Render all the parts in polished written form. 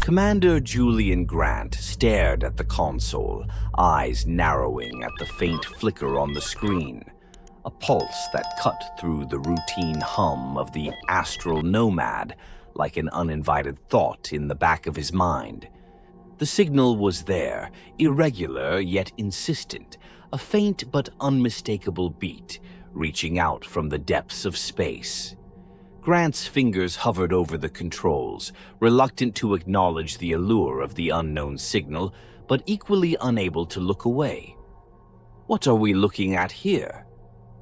Commander Julian Grant stared at the console, eyes narrowing at the faint flicker on the screen, a pulse that cut through the routine hum of the Astral Nomad like an uninvited thought in the back of his mind. The signal was there, irregular yet insistent, a faint but unmistakable beat reaching out from the depths of space. Grant's fingers hovered over the controls, reluctant to acknowledge the allure of the unknown signal, but equally unable to look away. "What are we looking at here?"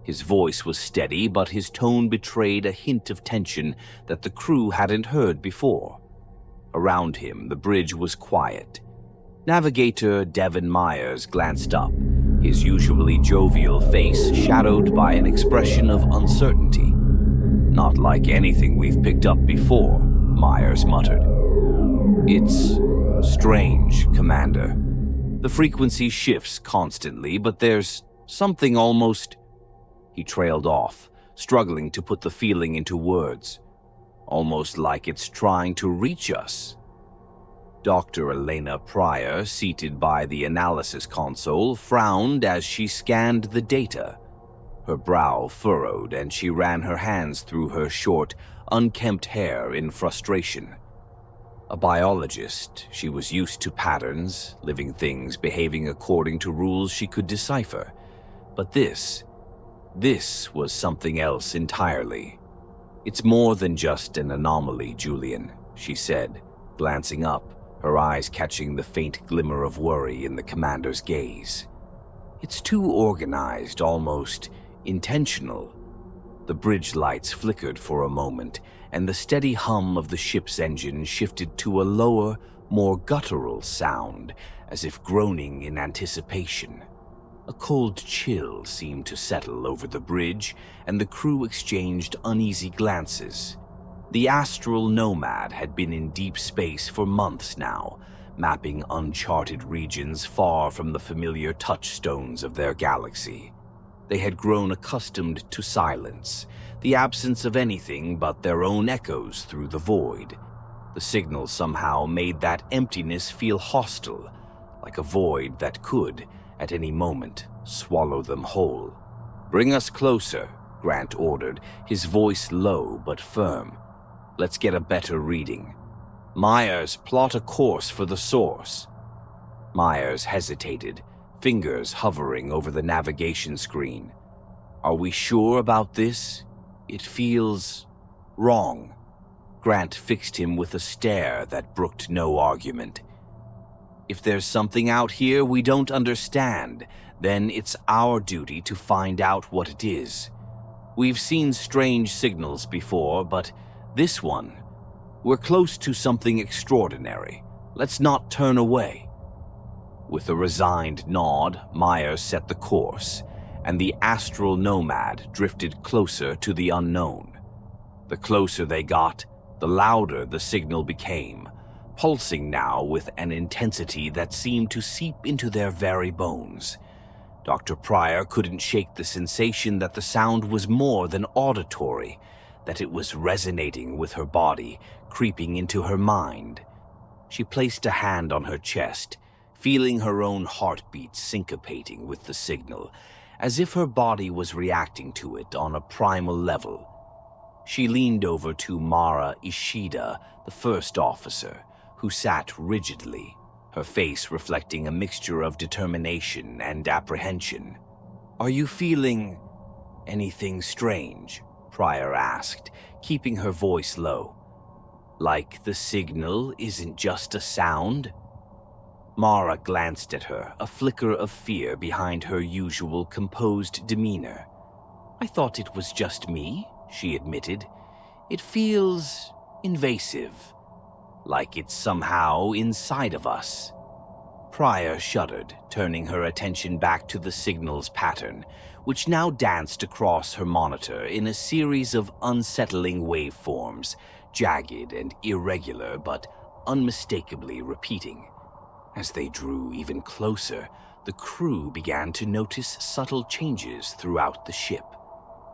His voice was steady, but his tone betrayed a hint of tension that the crew hadn't heard before. Around him, the bridge was quiet. Navigator Devin Myers glanced up, his usually jovial face shadowed by an expression of uncertainty. "Not like anything we've picked up before," Myers muttered. "It's strange, Commander. The frequency shifts constantly, but there's something almost—" He trailed off, struggling to put the feeling into words. "Almost like it's trying to reach us." Dr. Elena Pryor, seated by the analysis console, frowned as she scanned the data. Her brow furrowed and she ran her hands through her short, unkempt hair in frustration. A biologist, she was used to patterns, living things behaving according to rules she could decipher. But this was something else entirely. "It's more than just an anomaly, Julian," she said, glancing up, her eyes catching the faint glimmer of worry in the commander's gaze. "It's too organized, almost intentional." The bridge lights flickered for a moment, and the steady hum of the ship's engine shifted to a lower, more guttural sound, as if groaning in anticipation. A cold chill seemed to settle over the bridge, and the crew exchanged uneasy glances. The Astral Nomad had been in deep space for months now, mapping uncharted regions far from the familiar touchstones of their galaxy. They had grown accustomed to silence, the absence of anything but their own echoes through the void. The signal somehow made that emptiness feel hostile, like a void that could, at any moment, swallow them whole. "Bring us closer," Grant ordered, his voice low but firm. "Let's get a better reading. Myers, plot a course for the source." Myers hesitated, fingers hovering over the navigation screen. "Are we sure about this? It feels wrong." Grant fixed him with a stare that brooked no argument. "If there's something out here we don't understand, then it's our duty to find out what it is. We've seen strange signals before, but this one, we're close to something extraordinary. Let's not turn away." With a resigned nod, Myers set the course, and the Astral Nomad drifted closer to the unknown. The closer they got, the louder the signal became, pulsing now with an intensity that seemed to seep into their very bones. Dr. Pryor couldn't shake the sensation that the sound was more than auditory, that it was resonating with her body, creeping into her mind. She placed a hand on her chest, feeling her own heartbeat syncopating with the signal, as if her body was reacting to it on a primal level. She leaned over to Mara Ishida, the first officer, who sat rigidly, her face reflecting a mixture of determination and apprehension. "Are you feeling anything strange?" Pryor asked, keeping her voice low. "Like the signal isn't just a sound?" Mara glanced at her, a flicker of fear behind her usual composed demeanor. "I thought it was just me," she admitted. "It feels invasive, like it's somehow inside of us." Pryor shuddered, turning her attention back to the signal's pattern, which now danced across her monitor in a series of unsettling waveforms, jagged and irregular but unmistakably repeating. As they drew even closer, the crew began to notice subtle changes throughout the ship.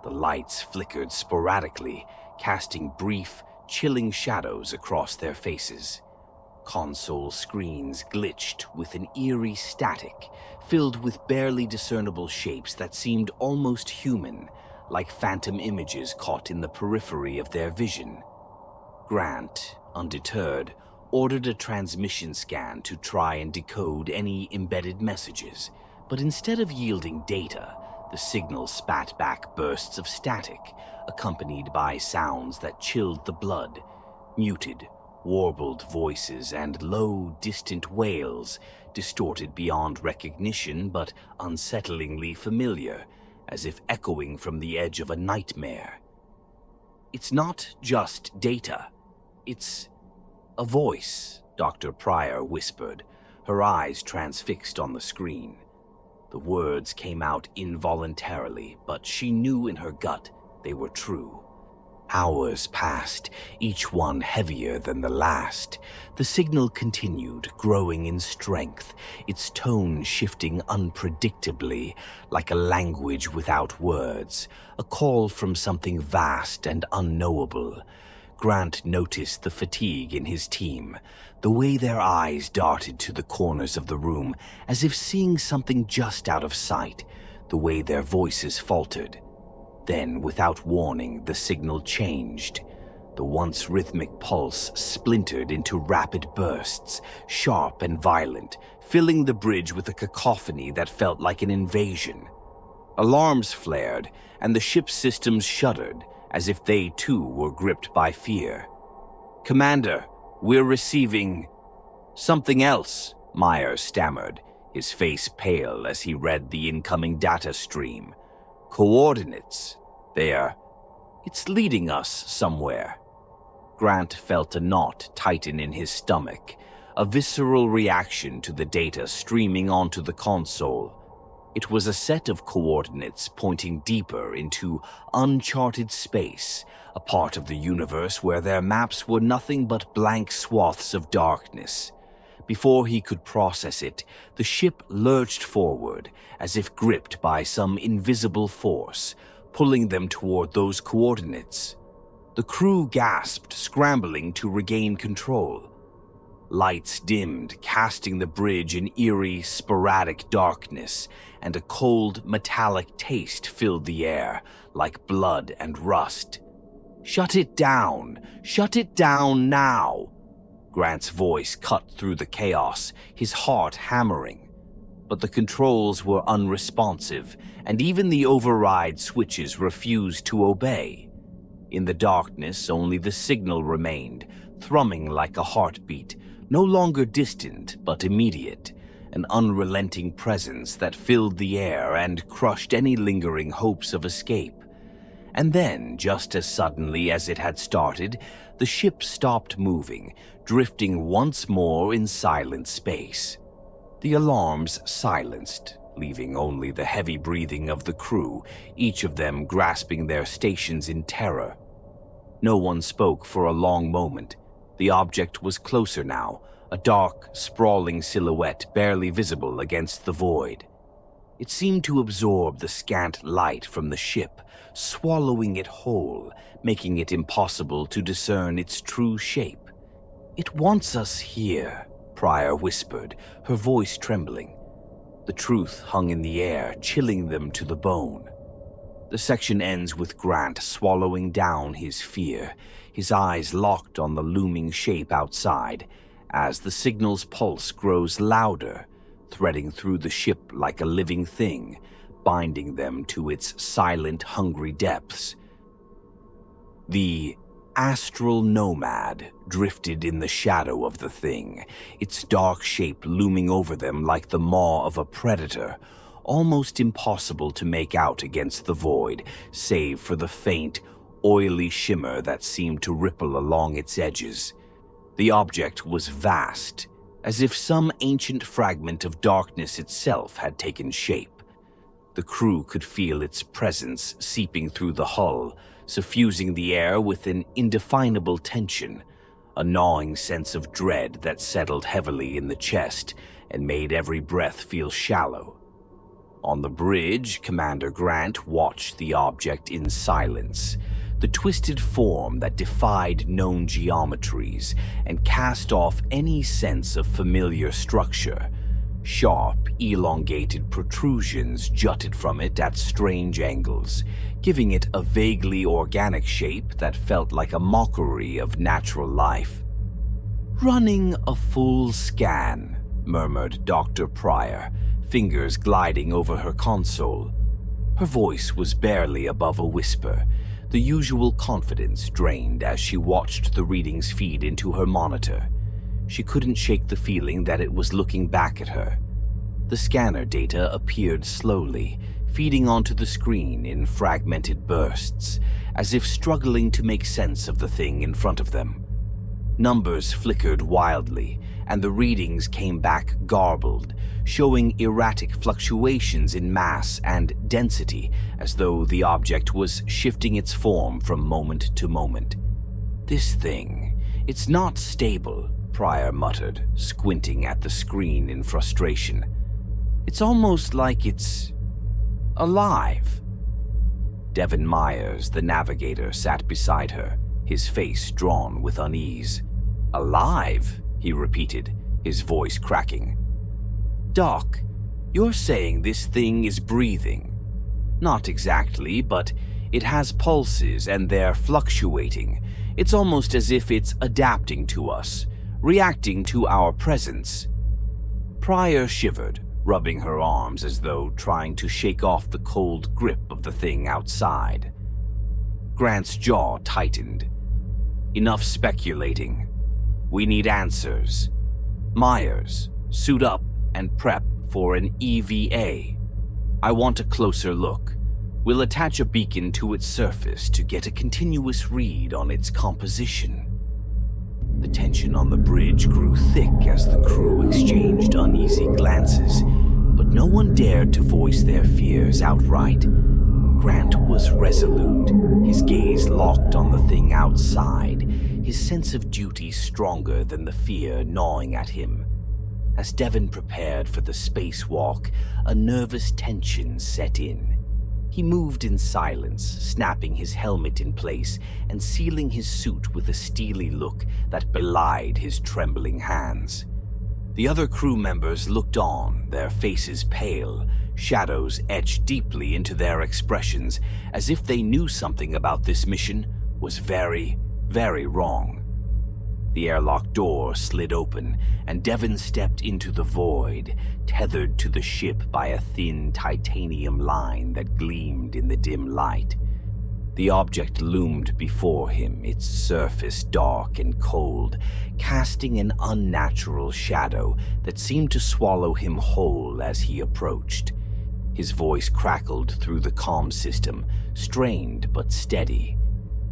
The lights flickered sporadically, casting brief, chilling shadows across their faces. Console screens glitched with an eerie static, filled with barely discernible shapes that seemed almost human, like phantom images caught in the periphery of their vision. Grant, undeterred, ordered a transmission scan to try and decode any embedded messages, but instead of yielding data, the signal spat back bursts of static, accompanied by sounds that chilled the blood, muted, warbled voices and low, distant wails, distorted beyond recognition but unsettlingly familiar, as if echoing from the edge of a nightmare. "It's not just data. It's a voice," Dr. Pryor whispered, her eyes transfixed on the screen. The words came out involuntarily, but she knew in her gut they were true. Hours passed, each one heavier than the last. The signal continued, growing in strength, its tone shifting unpredictably, like a language without words, a call from something vast and unknowable. Grant noticed the fatigue in his team, the way their eyes darted to the corners of the room, as if seeing something just out of sight, the way their voices faltered. Then, without warning, the signal changed. The once rhythmic pulse splintered into rapid bursts, sharp and violent, filling the bridge with a cacophony that felt like an invasion. Alarms flared, and the ship's systems shuddered, as if they too were gripped by fear. "Commander, we're receiving something else," Meyer stammered, his face pale as he read the incoming data stream. "Coordinates. It's leading us somewhere." Grant felt a knot tighten in his stomach, a visceral reaction to the data streaming onto the console. It was a set of coordinates pointing deeper into uncharted space, a part of the universe where their maps were nothing but blank swaths of darkness. Before he could process it, the ship lurched forward, as if gripped by some invisible force, pulling them toward those coordinates. The crew gasped, scrambling to regain control. Lights dimmed, casting the bridge in eerie, sporadic darkness, and a cold, metallic taste filled the air, like blood and rust. "Shut it down! Shut it down now!" Grant's voice cut through the chaos, his heart hammering. But the controls were unresponsive, and even the override switches refused to obey. In the darkness, only the signal remained, thrumming like a heartbeat, no longer distant but immediate, an unrelenting presence that filled the air and crushed any lingering hopes of escape. And then, just as suddenly as it had started, the ship stopped moving, drifting once more in silent space. The alarms silenced, leaving only the heavy breathing of the crew, each of them grasping their stations in terror. No one spoke for a long moment. The object was closer now, a dark, sprawling silhouette barely visible against the void. It seemed to absorb the scant light from the ship, swallowing it whole, making it impossible to discern its true shape. "It wants us here," Pryor whispered, her voice trembling. The truth hung in the air, chilling them to the bone. The section ends with Grant swallowing down his fear, his eyes locked on the looming shape outside, as the signal's pulse grows louder, threading through the ship like a living thing, binding them to its silent, hungry depths. The Astral Nomad drifted in the shadow of the thing, its dark shape looming over them like the maw of a predator, almost impossible to make out against the void, save for the faint, oily shimmer that seemed to ripple along its edges. The object was vast, as if some ancient fragment of darkness itself had taken shape. The crew could feel its presence seeping through the hull, suffusing the air with an indefinable tension, a gnawing sense of dread that settled heavily in the chest and made every breath feel shallow. On the bridge, Commander Grant watched the object in silence, the twisted form that defied known geometries and cast off any sense of familiar structure. Sharp, elongated protrusions jutted from it at strange angles, giving it a vaguely organic shape that felt like a mockery of natural life. "Running a full scan," murmured Dr. Pryor, fingers gliding over her console. Her voice was barely above a whisper, the usual confidence drained as she watched the readings feed into her monitor. She couldn't shake the feeling that it was looking back at her. The scanner data appeared slowly, feeding onto the screen in fragmented bursts, as if struggling to make sense of the thing in front of them. Numbers flickered wildly, and the readings came back garbled, showing erratic fluctuations in mass and density, as though the object was shifting its form from moment to moment. "This thing, it's not stable," Pryor muttered, squinting at the screen in frustration. "It's almost like it's alive." Devin Myers, the navigator, sat beside her, his face drawn with unease. "Alive?" he repeated, his voice cracking. "Doc, you're saying this thing is breathing?" "Not exactly, but it has pulses and they're fluctuating. It's almost as if it's adapting to us, reacting to our presence." Pryor shivered, rubbing her arms as though trying to shake off the cold grip of the thing outside. Grant's jaw tightened. "Enough speculating. We need answers. Myers, suit up and prep for an EVA. I want a closer look. We'll attach a beacon to its surface to get a continuous read on its composition." The tension on the bridge grew thick as the crew exchanged uneasy glances, but no one dared to voice their fears outright. Grant was resolute, his gaze locked on the thing outside, his sense of duty stronger than the fear gnawing at him. As Devin prepared for the spacewalk, a nervous tension set in. He moved in silence, snapping his helmet in place and sealing his suit with a steely look that belied his trembling hands. The other crew members looked on, their faces pale, shadows etched deeply into their expressions, as if they knew something about this mission was very, very wrong. The airlock door slid open, and Devin stepped into the void, tethered to the ship by a thin titanium line that gleamed in the dim light. The object loomed before him, its surface dark and cold, casting an unnatural shadow that seemed to swallow him whole as he approached. His voice crackled through the comm system, strained but steady.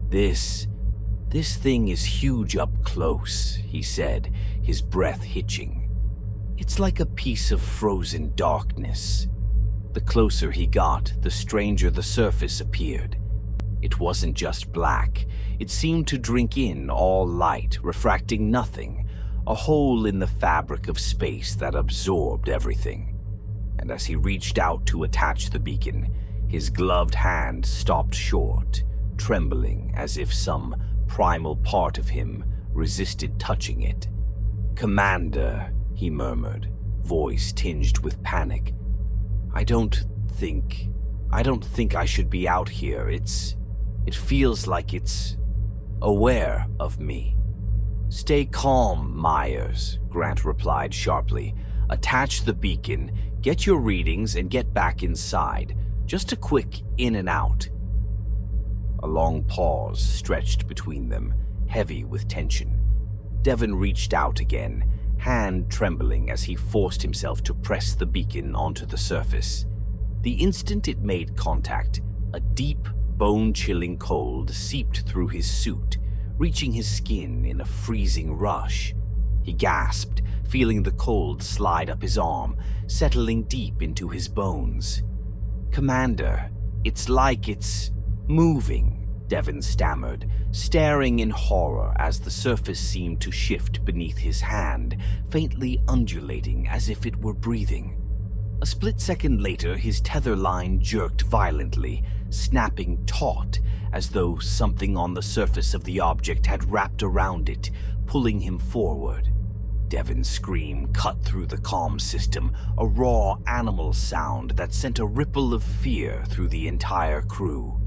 This thing is huge up close," he said, his breath hitching. "It's like a piece of frozen darkness." The closer he got, the stranger the surface appeared. It wasn't just black. It seemed to drink in all light, refracting nothing, a hole in the fabric of space that absorbed everything. And as he reached out to attach the beacon, his gloved hand stopped short, trembling as if some primal part of him resisted touching it. "Commander," he murmured, voice tinged with panic. I don't think I should be out here. It feels like it's aware of me." "Stay calm, Myers," Grant replied sharply. "Attach the beacon, get your readings, and get back inside. Just a quick in and out." A long pause stretched between them, heavy with tension. Devin reached out again, hand trembling as he forced himself to press the beacon onto the surface. The instant it made contact, a deep, bone-chilling cold seeped through his suit, reaching his skin in a freezing rush. He gasped, feeling the cold slide up his arm, settling deep into his bones. "Commander, it's like it's moving," Devin stammered, staring in horror as the surface seemed to shift beneath his hand, faintly undulating as if it were breathing. A split second later, his tether line jerked violently, snapping taut as though something on the surface of the object had wrapped around it, pulling him forward. Devon's scream cut through the comm system, a raw animal sound that sent a ripple of fear through the entire crew.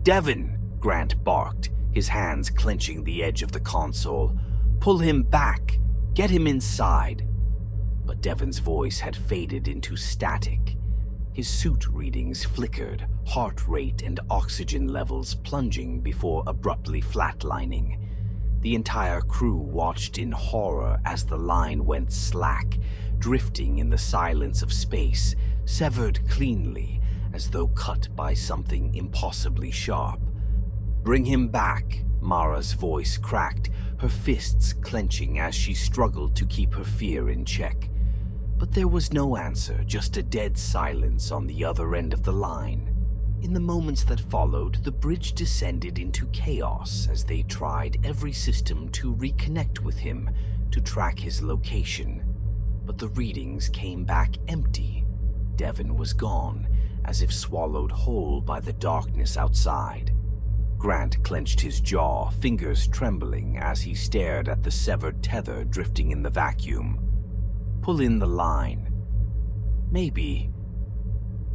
"Devon!" Grant barked, his hands clenching the edge of the console. "Pull him back! Get him inside!" But Devon's voice had faded into static. His suit readings flickered, heart rate and oxygen levels plunging before abruptly flatlining. The entire crew watched in horror as the line went slack, drifting in the silence of space, severed cleanly, as though cut by something impossibly sharp. "Bring him back," Mara's voice cracked, her fists clenching as she struggled to keep her fear in check. But there was no answer, just a dead silence on the other end of the line. In the moments that followed, the bridge descended into chaos as they tried every system to reconnect with him, to track his location. But the readings came back empty. Devon was gone, as if swallowed whole by the darkness outside. Grant clenched his jaw, fingers trembling as he stared at the severed tether drifting in the vacuum. "Pull in the line." "Maybe."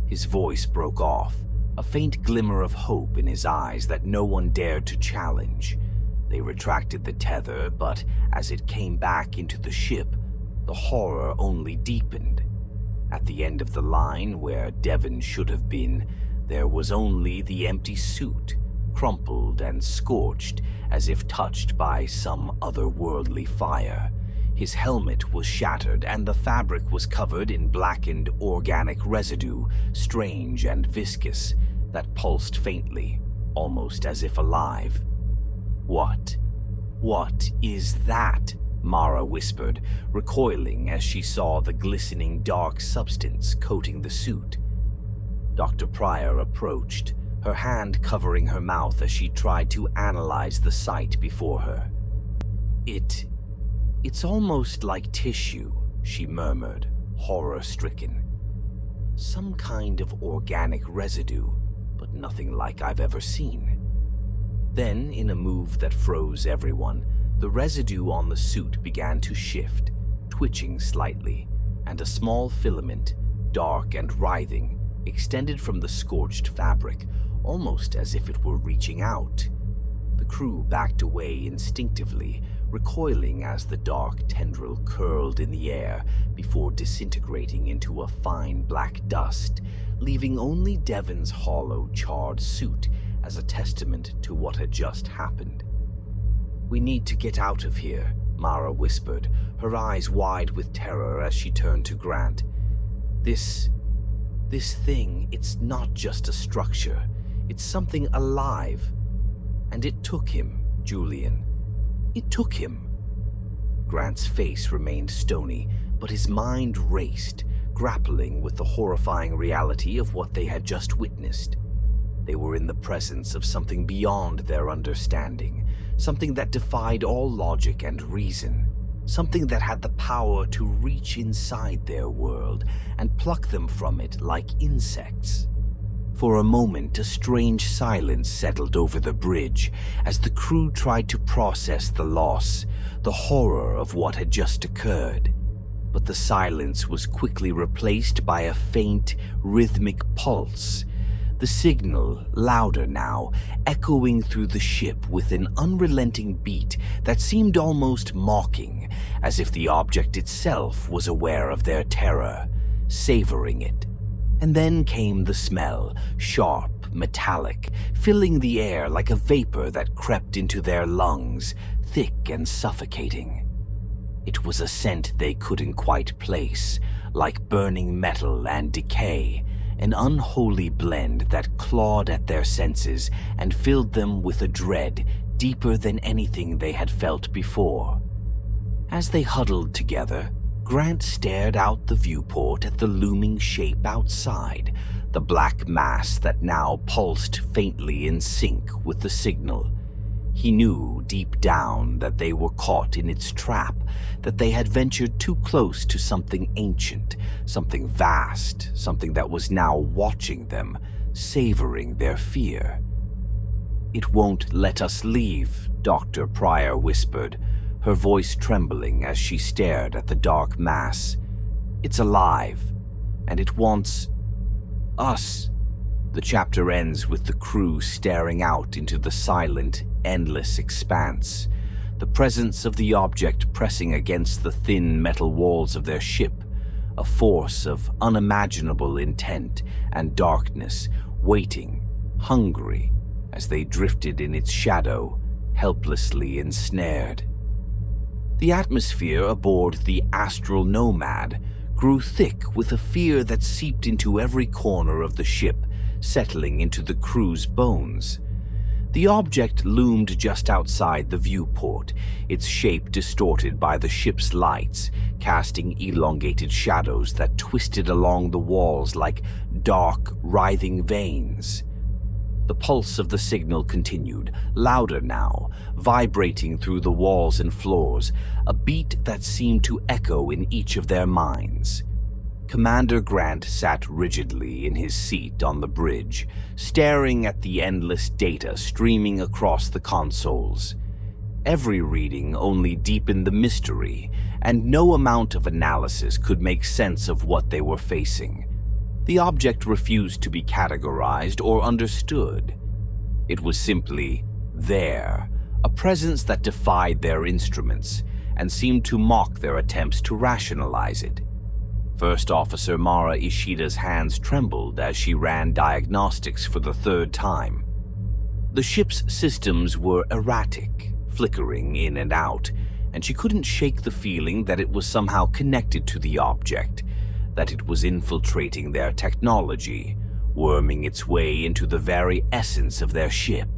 His voice broke off, a faint glimmer of hope in his eyes that no one dared to challenge. They retracted the tether, but as it came back into the ship, the horror only deepened. At the end of the line, where Devon should have been, there was only the empty suit, crumpled and scorched as if touched by some otherworldly fire. His helmet was shattered, and the fabric was covered in blackened organic residue, strange and viscous, that pulsed faintly, almost as if alive. What is that?" Mara whispered, recoiling as she saw the glistening dark substance coating the suit. Dr. Pryor approached, her hand covering her mouth as she tried to analyze the sight before her. It's almost like tissue," she murmured, horror-stricken. "Some kind of organic residue, but nothing like I've ever seen." Then, in a move that froze everyone, the residue on the suit began to shift, twitching slightly, and a small filament, dark and writhing, extended from the scorched fabric, almost as if it were reaching out. The crew backed away instinctively, recoiling as the dark tendril curled in the air before disintegrating into a fine black dust, leaving only Devon's hollow, charred suit as a testament to what had just happened. "We need to get out of here," Mara whispered, her eyes wide with terror as she turned to Grant. This thing, it's not just a structure. It's something alive. And it took him, Julian. It took him." Grant's face remained stony, but his mind raced, grappling with the horrifying reality of what they had just witnessed. They were in the presence of something beyond their understanding, something that defied all logic and reason, something that had the power to reach inside their world and pluck them from it like insects. For a moment, a strange silence settled over the bridge as the crew tried to process the loss, the horror of what had just occurred. But the silence was quickly replaced by a faint, rhythmic pulse. The signal, louder now, echoing through the ship with an unrelenting beat that seemed almost mocking, as if the object itself was aware of their terror, savoring it. And then came the smell, sharp, metallic, filling the air like a vapor that crept into their lungs, thick and suffocating. It was a scent they couldn't quite place, like burning metal and decay, an unholy blend that clawed at their senses and filled them with a dread deeper than anything they had felt before. As they huddled together, Grant stared out the viewport at the looming shape outside, the black mass that now pulsed faintly in sync with the signal. He knew deep down that they were caught in its trap, that they had ventured too close to something ancient, something vast, something that was now watching them, savoring their fear. "It won't let us leave," Dr. Pryor whispered, her voice trembling as she stared at the dark mass. "It's alive, and it wants us." The chapter ends with the crew staring out into the silent, endless expanse, the presence of the object pressing against the thin metal walls of their ship, a force of unimaginable intent and darkness, waiting, hungry, as they drifted in its shadow, helplessly ensnared. The atmosphere aboard the Astral Nomad grew thick with a fear that seeped into every corner of the ship, settling into the crew's bones. The object loomed just outside the viewport, its shape distorted by the ship's lights, casting elongated shadows that twisted along the walls like dark, writhing veins. The pulse of the signal continued, louder now, vibrating through the walls and floors, a beat that seemed to echo in each of their minds. Commander Grant sat rigidly in his seat on the bridge, staring at the endless data streaming across the consoles. Every reading only deepened the mystery, and no amount of analysis could make sense of what they were facing. The object refused to be categorized or understood. It was simply there, a presence that defied their instruments and seemed to mock their attempts to rationalize it. First Officer Mara Ishida's hands trembled as she ran diagnostics for the third time. The ship's systems were erratic, flickering in and out, and she couldn't shake the feeling that it was somehow connected to the object, that it was infiltrating their technology, worming its way into the very essence of their ship.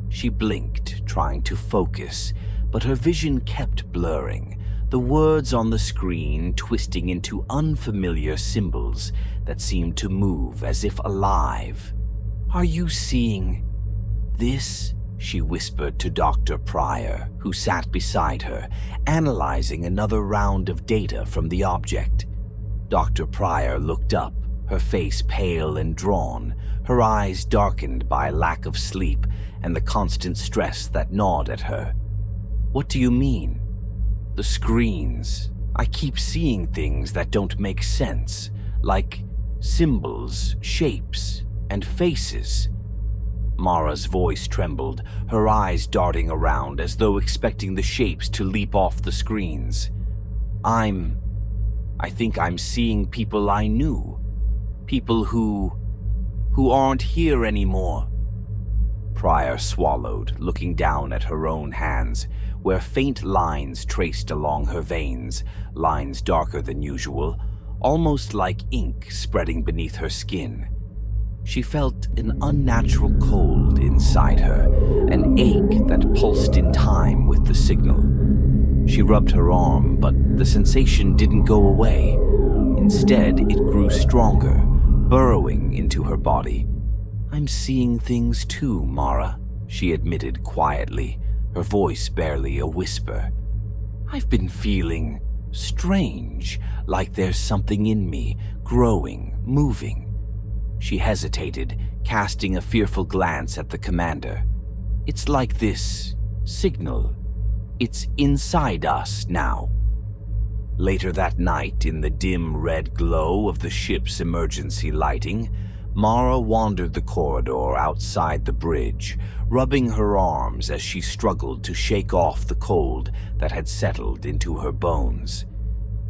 She blinked, trying to focus, but her vision kept blurring, the words on the screen twisting into unfamiliar symbols that seemed to move as if alive. "Are you seeing this?" she whispered to Dr. Pryor, who sat beside her, analyzing another round of data from the object. Dr. Pryor looked up, her face pale and drawn, her eyes darkened by lack of sleep and the constant stress that gnawed at her. "What do you mean?" "The screens. I keep seeing things that don't make sense, like symbols, shapes, and faces." Mara's voice trembled, her eyes darting around as though expecting the shapes to leap off the screens. I think I'm seeing people I knew. People who aren't here anymore." Pryor swallowed, looking down at her own hands, where faint lines traced along her veins, lines darker than usual, almost like ink spreading beneath her skin. She felt an unnatural cold inside her, an ache that pulsed in time with the signal. She rubbed her arm, but the sensation didn't go away. Instead, it grew stronger, burrowing into her body. "I'm seeing things too, Mara," she admitted quietly, her voice barely a whisper. "I've been feeling strange, like there's something in me, growing, moving." She hesitated, casting a fearful glance at the commander. "It's like this signal. It's inside us now." Later that night, in the dim red glow of the ship's emergency lighting, Mara wandered the corridor outside the bridge, rubbing her arms as she struggled to shake off the cold that had settled into her bones.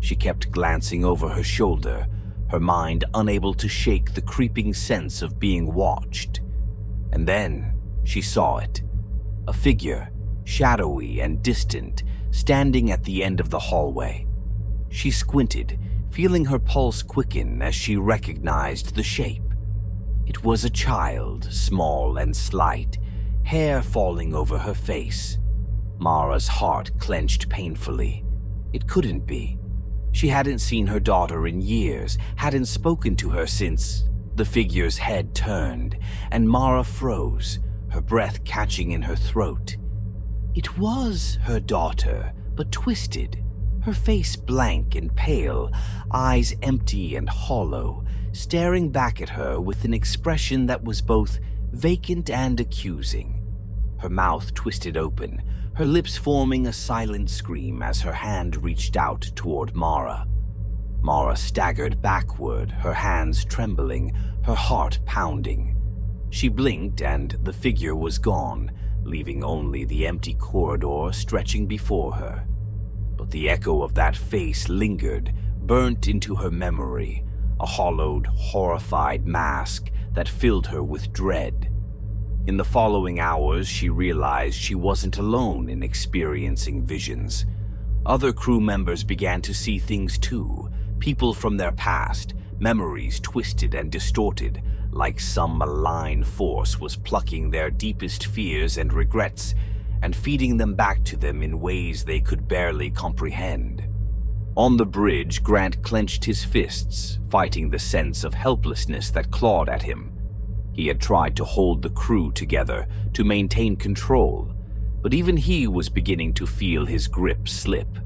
She kept glancing over her shoulder, her mind unable to shake the creeping sense of being watched. And then she saw it. A figure, shadowy and distant, standing at the end of the hallway. She squinted, feeling her pulse quicken as she recognized the shape. It was a child, small and slight, hair falling over her face. Mara's heart clenched painfully. It couldn't be. She hadn't seen her daughter in years, hadn't spoken to her since. The figure's head turned, and Mara froze, her breath catching in her throat. It was her daughter, but twisted, her face blank and pale, eyes empty and hollow, staring back at her with an expression that was both vacant and accusing. Her mouth twisted open, her lips forming a silent scream as her hand reached out toward Mara. Mara staggered backward, her hands trembling, her heart pounding. She blinked and the figure was gone, leaving only the empty corridor stretching before her. But the echo of that face lingered, burnt into her memory, a hollowed, horrified mask that filled her with dread. In the following hours, she realized she wasn't alone in experiencing visions. Other crew members began to see things too, people from their past, memories twisted and distorted, like some malign force was plucking their deepest fears and regrets and feeding them back to them in ways they could barely comprehend. On the bridge, Grant clenched his fists, fighting the sense of helplessness that clawed at him. He had tried to hold the crew together, to maintain control, but even he was beginning to feel his grip slip.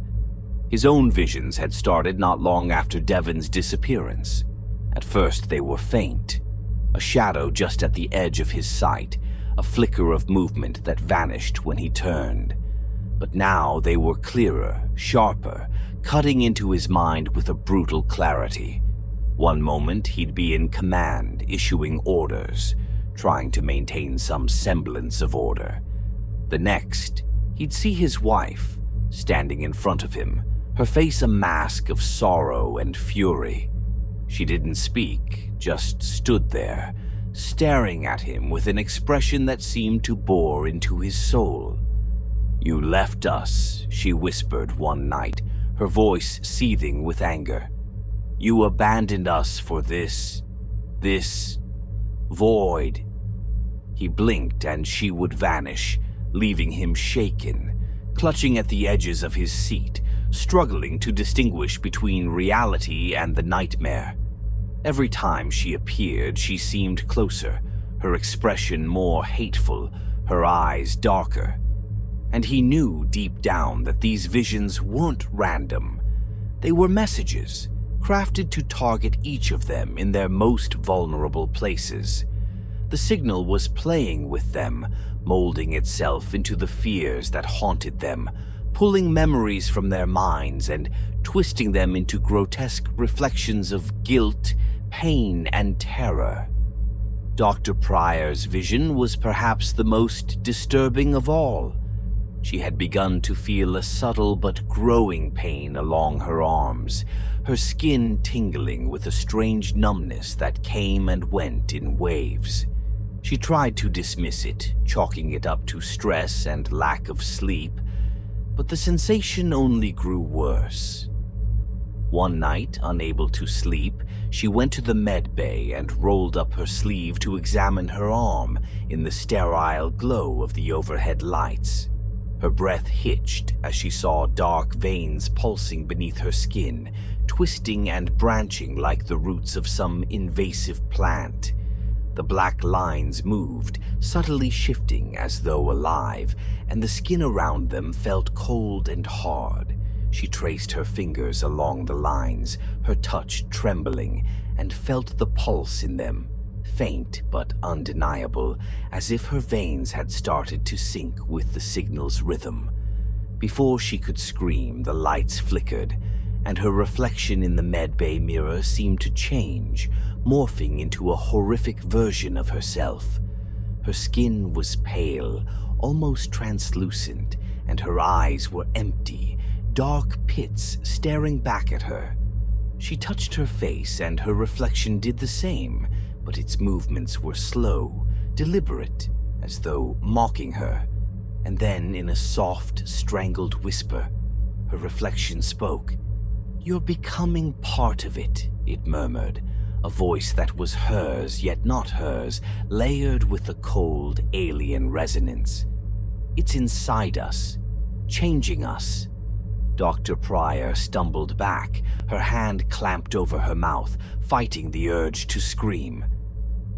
His own visions had started not long after Devon's disappearance. At first they were faint, a shadow just at the edge of his sight, a flicker of movement that vanished when he turned. But now they were clearer, sharper, cutting into his mind with a brutal clarity. One moment he'd be in command, issuing orders, trying to maintain some semblance of order. The next, he'd see his wife, standing in front of him, her face a mask of sorrow and fury. She didn't speak, just stood there, staring at him with an expression that seemed to bore into his soul. "You left us," she whispered one night, her voice seething with anger. "You abandoned us for this void." He blinked and she would vanish, leaving him shaken, clutching at the edges of his seat, struggling to distinguish between reality and the nightmare. Every time she appeared, she seemed closer, her expression more hateful, her eyes darker. And he knew deep down that these visions weren't random. They were messages, crafted to target each of them in their most vulnerable places. The signal was playing with them, molding itself into the fears that haunted them, pulling memories from their minds and twisting them into grotesque reflections of guilt, pain, and terror. Dr. Pryor's vision was perhaps the most disturbing of all. She had begun to feel a subtle but growing pain along her arms, her skin tingling with a strange numbness that came and went in waves. She tried to dismiss it, chalking it up to stress and lack of sleep, but the sensation only grew worse. One night, unable to sleep, she went to the med bay and rolled up her sleeve to examine her arm in the sterile glow of the overhead lights. Her breath hitched as she saw dark veins pulsing beneath her skin, twisting and branching like the roots of some invasive plant. The black lines moved, subtly shifting as though alive, and the skin around them felt cold and hard. She traced her fingers along the lines, her touch trembling, and felt the pulse in them, faint but undeniable, as if her veins had started to sync with the signal's rhythm. Before she could scream, the lights flickered, and her reflection in the medbay mirror seemed to change, morphing into a horrific version of herself. Her skin was pale, almost translucent, and her eyes were empty, dark pits staring back at her. She touched her face and her reflection did the same, but its movements were slow, deliberate, as though mocking her. And then, in a soft, strangled whisper, her reflection spoke. "You're becoming part of it," it murmured, a voice that was hers yet not hers, layered with a cold, alien resonance. "It's inside us, changing us." Dr. Pryor stumbled back, her hand clamped over her mouth, fighting the urge to scream.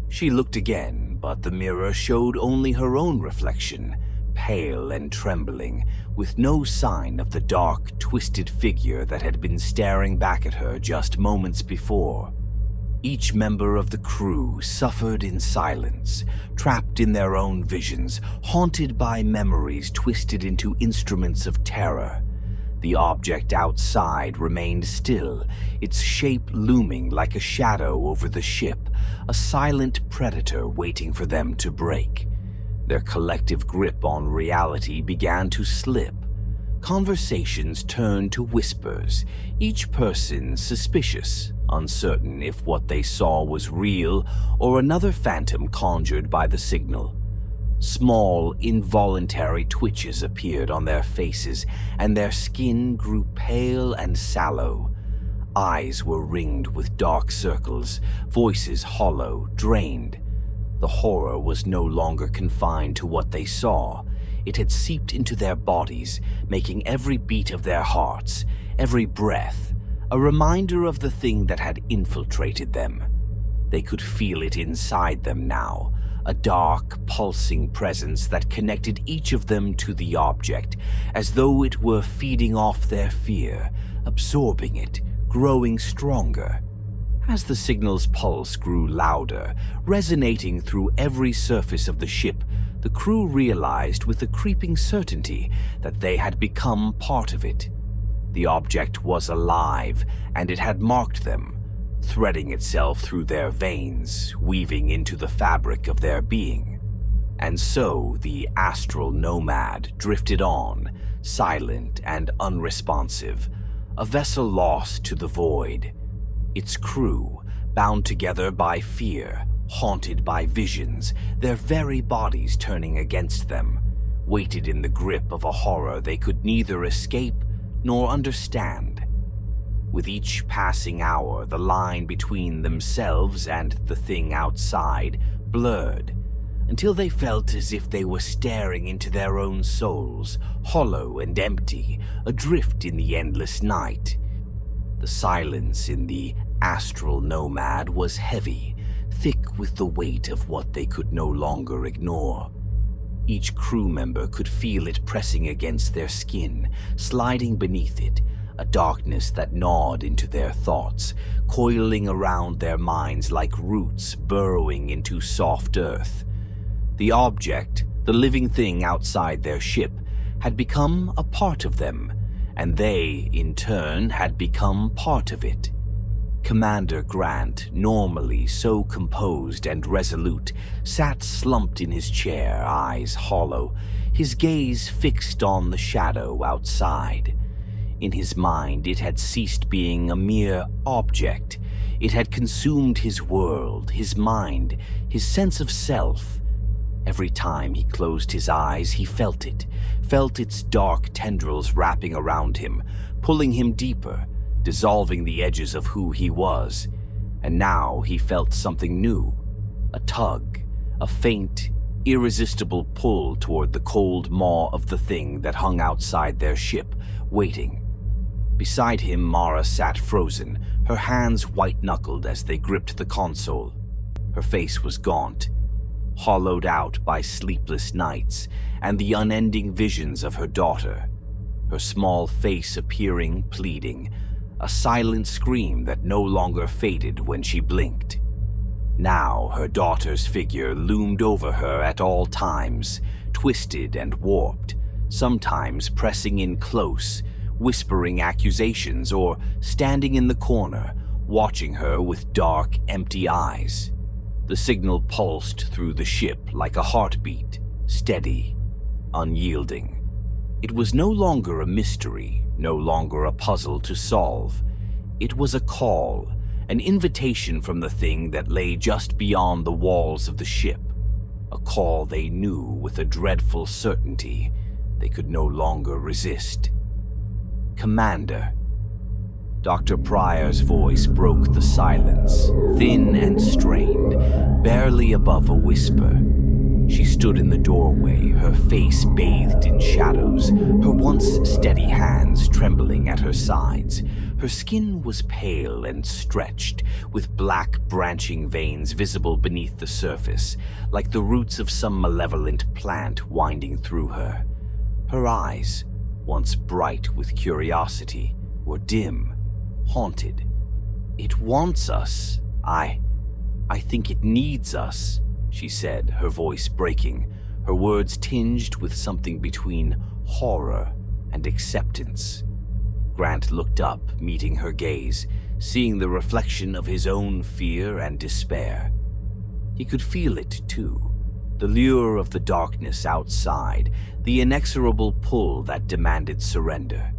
She looked again, but the mirror showed only her own reflection, pale and trembling, with no sign of the dark, twisted figure that had been staring back at her just moments before. Each member of the crew suffered in silence, trapped in their own visions, haunted by memories twisted into instruments of terror. The object outside remained still, its shape looming like a shadow over the ship, a silent predator waiting for them to break. Their collective grip on reality began to slip. Conversations turned to whispers, each person suspicious, uncertain if what they saw was real or another phantom conjured by the signal. Small, involuntary twitches appeared on their faces, and their skin grew pale and sallow. Eyes were ringed with dark circles, voices hollow, drained. The horror was no longer confined to what they saw. It had seeped into their bodies, making every beat of their hearts, every breath, a reminder of the thing that had infiltrated them. They could feel it inside them now, a dark, pulsing presence that connected each of them to the object, as though it were feeding off their fear, absorbing it, growing stronger. As the signal's pulse grew louder, resonating through every surface of the ship, the crew realized with a creeping certainty that they had become part of it. The object was alive, and it had marked them, threading itself through their veins, weaving into the fabric of their being. And so the Astral Nomad drifted on, silent and unresponsive, a vessel lost to the void. Its crew, bound together by fear, haunted by visions, their very bodies turning against them, waited in the grip of a horror they could neither escape nor understand. With each passing hour, the line between themselves and the thing outside blurred, until they felt as if they were staring into their own souls, hollow and empty, adrift in the endless night. The silence in the Astral Nomad was heavy, thick with the weight of what they could no longer ignore. Each crew member could feel it pressing against their skin, sliding beneath it, a darkness that gnawed into their thoughts, coiling around their minds like roots burrowing into soft earth. The object, the living thing outside their ship, had become a part of them, and they, in turn, had become part of it. Commander Grant, normally so composed and resolute, sat slumped in his chair, eyes hollow, his gaze fixed on the shadow outside. In his mind, it had ceased being a mere object. It had consumed his world, his mind, his sense of self. Every time he closed his eyes, he felt it, felt its dark tendrils wrapping around him, pulling him deeper, dissolving the edges of who he was. And now he felt something new, a tug, a faint, irresistible pull toward the cold maw of the thing that hung outside their ship, waiting. Beside him, Mara sat frozen, her hands white-knuckled as they gripped the console. Her face was gaunt, hollowed out by sleepless nights and the unending visions of her daughter, her small face appearing, pleading, a silent scream that no longer faded when she blinked. Now her daughter's figure loomed over her at all times, twisted and warped, sometimes pressing in close, whispering accusations, or standing in the corner, watching her with dark, empty eyes. The signal pulsed through the ship like a heartbeat, steady, unyielding. It was no longer a mystery, no longer a puzzle to solve. It was a call, an invitation from the thing that lay just beyond the walls of the ship, a call they knew with a dreadful certainty they could no longer resist. "Commander." Dr. Pryor's voice broke the silence, thin and strained, barely above a whisper. She stood in the doorway, her face bathed in shadows, her once steady hands trembling at her sides. Her skin was pale and stretched, with black branching veins visible beneath the surface, like the roots of some malevolent plant winding through her. Her eyes, once bright with curiosity, were dim, haunted. "It wants us. I think it needs us," she said, her voice breaking, her words tinged with something between horror and acceptance. Grant looked up, meeting her gaze, seeing the reflection of his own fear and despair. He could feel it, too, the lure of the darkness outside, the inexorable pull that demanded surrender.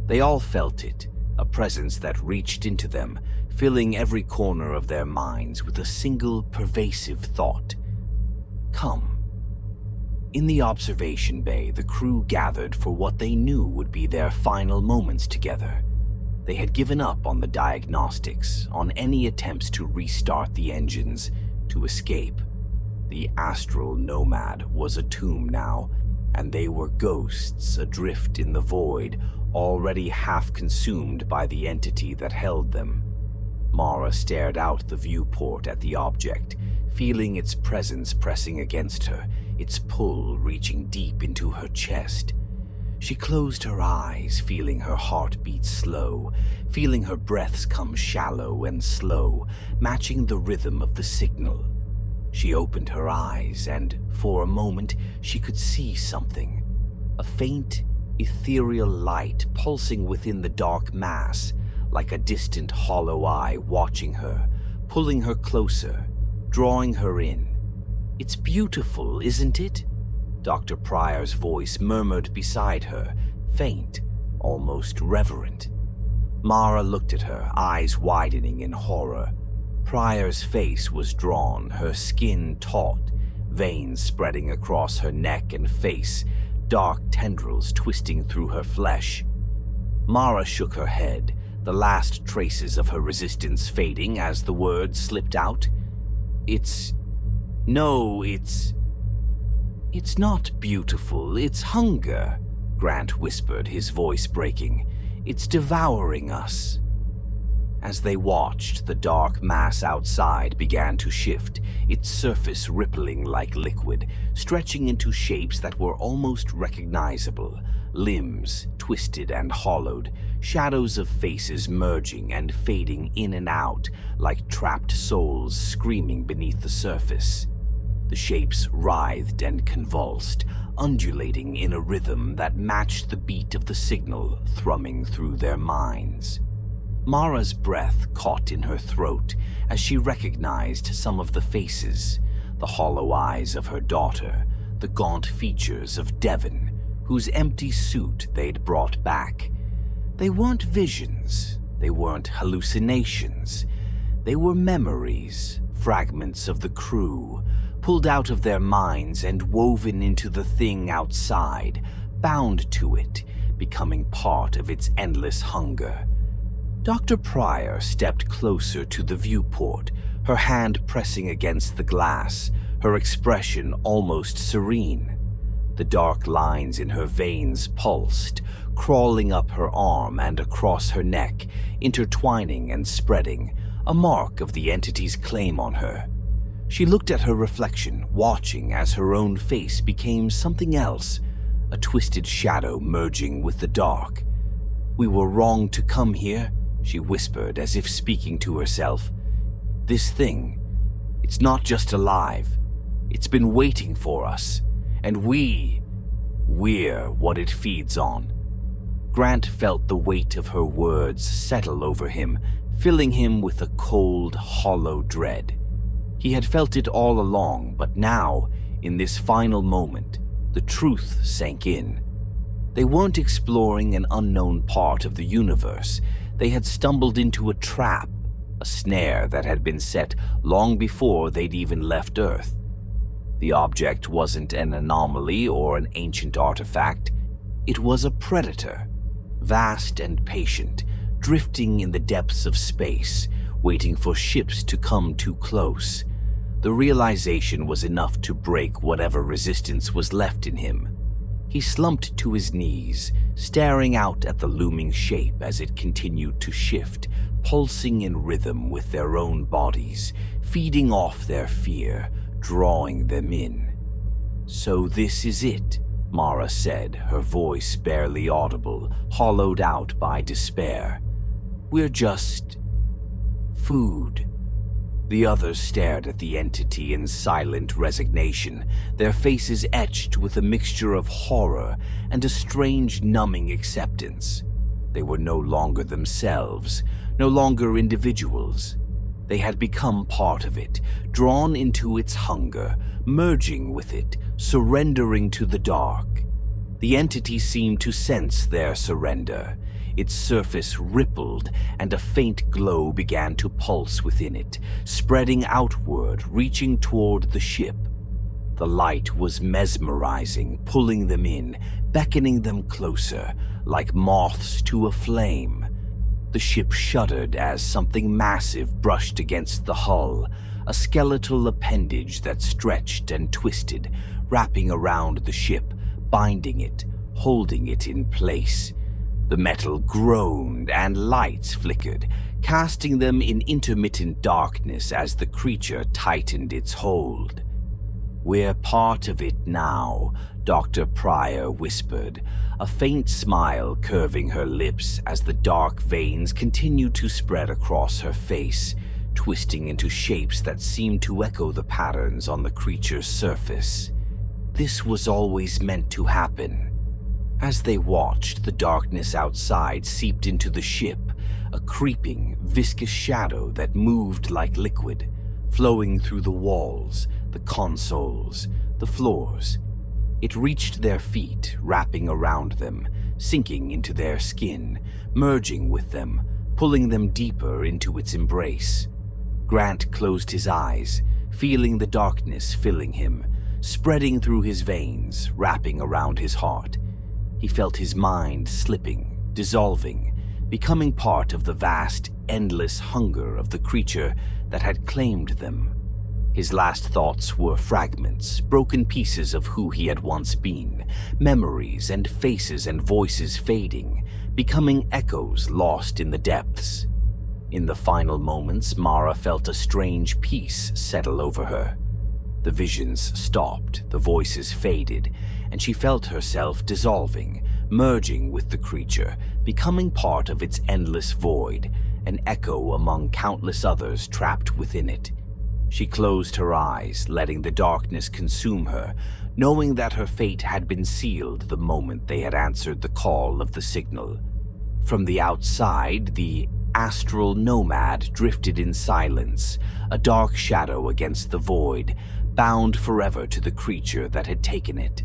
They all felt it, a presence that reached into them, filling every corner of their minds with a single pervasive thought. Come. In the observation bay, the crew gathered for what they knew would be their final moments together. They had given up on the diagnostics, on any attempts to restart the engines, to escape. The Astral Nomad was a tomb now, and they were ghosts adrift in the void, already half consumed by the entity that held them. Mara stared out the viewport at the object, feeling its presence pressing against her, its pull reaching deep into her chest. She closed her eyes, feeling her heart beat slow, feeling her breaths come shallow and slow, matching the rhythm of the signal. She opened her eyes, and for a moment she could see something. A faint, ethereal light pulsing within the dark mass, like a distant hollow eye watching her, pulling her closer, drawing her in. "It's beautiful, isn't it?" Dr. Pryor's voice murmured beside her, faint, almost reverent. Mara looked at her, eyes widening in horror. Pryor's face was drawn, her skin taut, veins spreading across her neck and face, dark tendrils twisting through her flesh. Mara shook her head, the last traces of her resistance fading as the words slipped out. It's not beautiful, it's hunger," Grant whispered, his voice breaking. "It's devouring us." As they watched, the dark mass outside began to shift, its surface rippling like liquid, stretching into shapes that were almost recognizable, limbs twisted and hollowed, shadows of faces merging and fading in and out like trapped souls screaming beneath the surface. The shapes writhed and convulsed, undulating in a rhythm that matched the beat of the signal thrumming through their minds. Mara's breath caught in her throat as she recognized some of the faces, the hollow eyes of her daughter, the gaunt features of Devon, whose empty suit they'd brought back. They weren't visions, they weren't hallucinations, they were memories, fragments of the crew, pulled out of their minds and woven into the thing outside, bound to it, becoming part of its endless hunger. Dr. Pryor stepped closer to the viewport, her hand pressing against the glass, her expression almost serene. The dark lines in her veins pulsed, crawling up her arm and across her neck, intertwining and spreading, a mark of the entity's claim on her. She looked at her reflection, watching as her own face became something else, a twisted shadow merging with the dark. "We were wrong to come here," she whispered as if speaking to herself. "This thing, it's not just alive. It's been waiting for us, and we're what it feeds on." Grant felt the weight of her words settle over him, filling him with a cold, hollow dread. He had felt it all along, but now, in this final moment, the truth sank in. They weren't exploring an unknown part of the universe. They had stumbled into a trap, a snare that had been set long before they'd even left Earth. The object wasn't an anomaly or an ancient artifact. It was a predator, vast and patient, drifting in the depths of space, waiting for ships to come too close. The realization was enough to break whatever resistance was left in him. He slumped to his knees, staring out at the looming shape as it continued to shift, pulsing in rhythm with their own bodies, feeding off their fear, drawing them in. "So this is it," Mara said, her voice barely audible, hollowed out by despair. "We're just food." The others stared at the entity in silent resignation, their faces etched with a mixture of horror and a strange numbing acceptance. They were no longer themselves, no longer individuals. They had become part of it, drawn into its hunger, merging with it, surrendering to the dark. The entity seemed to sense their surrender. Its surface rippled, and a faint glow began to pulse within it, spreading outward, reaching toward the ship. The light was mesmerizing, pulling them in, beckoning them closer, like moths to a flame. The ship shuddered as something massive brushed against the hull, a skeletal appendage that stretched and twisted, wrapping around the ship, binding it, holding it in place. The metal groaned and lights flickered, casting them in intermittent darkness as the creature tightened its hold. "We're part of it now," Dr. Pryor whispered, a faint smile curving her lips as the dark veins continued to spread across her face, twisting into shapes that seemed to echo the patterns on the creature's surface. This was always meant to happen. As they watched, the darkness outside seeped into the ship, a creeping, viscous shadow that moved like liquid, flowing through the walls, the consoles, the floors. It reached their feet, wrapping around them, sinking into their skin, merging with them, pulling them deeper into its embrace. Grant closed his eyes, feeling the darkness filling him, spreading through his veins, wrapping around his heart. He felt his mind slipping, dissolving, becoming part of the vast, endless hunger of the creature that had claimed them. His last thoughts were fragments, broken pieces of who he had once been, memories and faces and voices fading, becoming echoes lost in the depths. In the final moments, Mara felt a strange peace settle over her. The visions stopped, the voices faded, and she felt herself dissolving, merging with the creature, becoming part of its endless void, an echo among countless others trapped within it. She closed her eyes, letting the darkness consume her, knowing that her fate had been sealed the moment they had answered the call of the signal. From the outside, the Astral Nomad drifted in silence, a dark shadow against the void, bound forever to the creature that had taken it.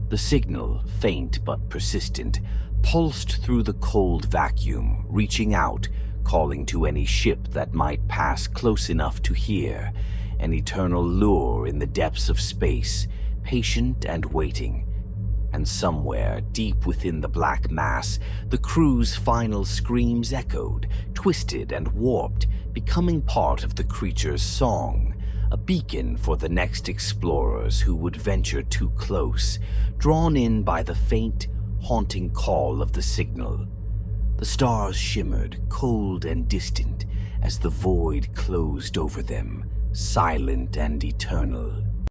The signal, faint but persistent, pulsed through the cold vacuum, reaching out, calling to any ship that might pass close enough to hear, an eternal lure in the depths of space, patient and waiting. And somewhere, deep within the black mass, the crew's final screams echoed, twisted and warped, becoming part of the creature's song, a beacon for the next explorers who would venture too close, drawn in by the faint, haunting call of the signal. The stars shimmered, cold and distant, as the void closed over them, silent and eternal.